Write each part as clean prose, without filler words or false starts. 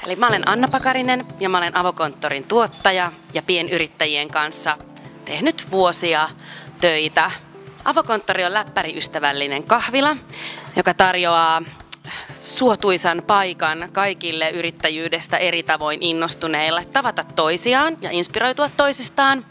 Eli mä olen Anna Pakarinen ja mä olen Avokonttorin tuottaja ja pienyrittäjien kanssa tehnyt vuosia töitä. Avokonttori on läppäriystävällinen kahvila, joka tarjoaa suotuisan paikan kaikille yrittäjyydestä eri tavoin innostuneille tavata toisiaan ja inspiroitua toisistaan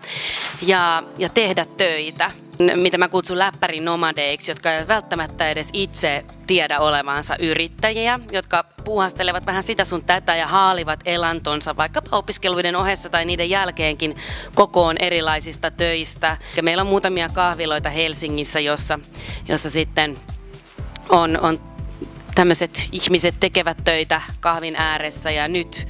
ja tehdä töitä. Mitä mä kutsun läppärinomadeiksi, jotka eivät välttämättä edes itse tiedä olevansa yrittäjiä, jotka puuhastelevat vähän sitä sun tätä ja haalivat elantonsa vaikkapa opiskeluiden ohessa tai niiden jälkeenkin kokoon erilaisista töistä. Ja meillä on muutamia kahviloita Helsingissä, jossa sitten on tämmöiset ihmiset tekevät töitä kahvin ääressä ja nyt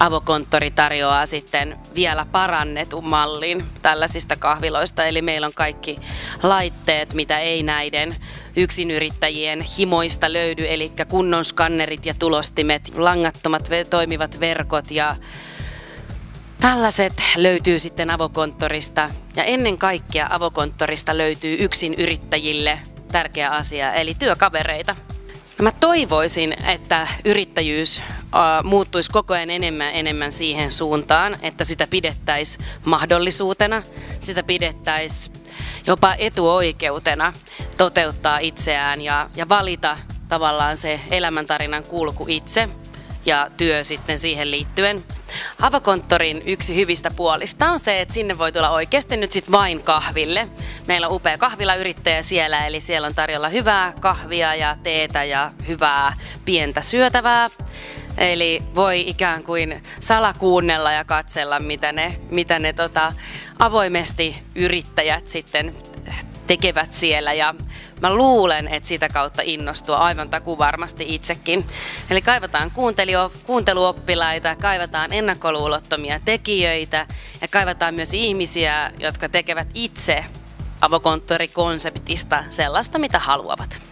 Avokonttori tarjoaa sitten vielä parannetun mallin tällaisista kahviloista. Eli meillä on kaikki laitteet, mitä ei näiden yksinyrittäjien himoista löydy, eli kunnon skannerit ja tulostimet, langattomat toimivat verkot ja tällaiset löytyy sitten Avokonttorista. Ja ennen kaikkea Avokonttorista löytyy yksinyrittäjille tärkeä asia, eli työkavereita. Mä toivoisin, että yrittäjyys muuttuisi koko ajan enemmän siihen suuntaan, että sitä pidettäisiin mahdollisuutena, sitä pidettäisiin jopa etuoikeutena toteuttaa itseään ja valita tavallaan se elämäntarinan kulku itse ja työ sitten siihen liittyen. Avokonttorin yksi hyvistä puolista on se, että sinne voi tulla oikeasti nyt sit vain kahville. Meillä on upea kahvilayrittäjä siellä, eli siellä on tarjolla hyvää kahvia ja teetä ja hyvää pientä syötävää. Eli voi ikään kuin salakuunnella ja katsella, mitä ne avoimesti yrittäjät sitten tekevät siellä, ja mä luulen, että sitä kautta innostua aivan takuvarmasti itsekin. Eli kaivataan kuunteluoppilaita, kaivataan ennakkoluulottomia tekijöitä ja kaivataan myös ihmisiä, jotka tekevät itse Avokonttori-konseptista sellaista, mitä haluavat.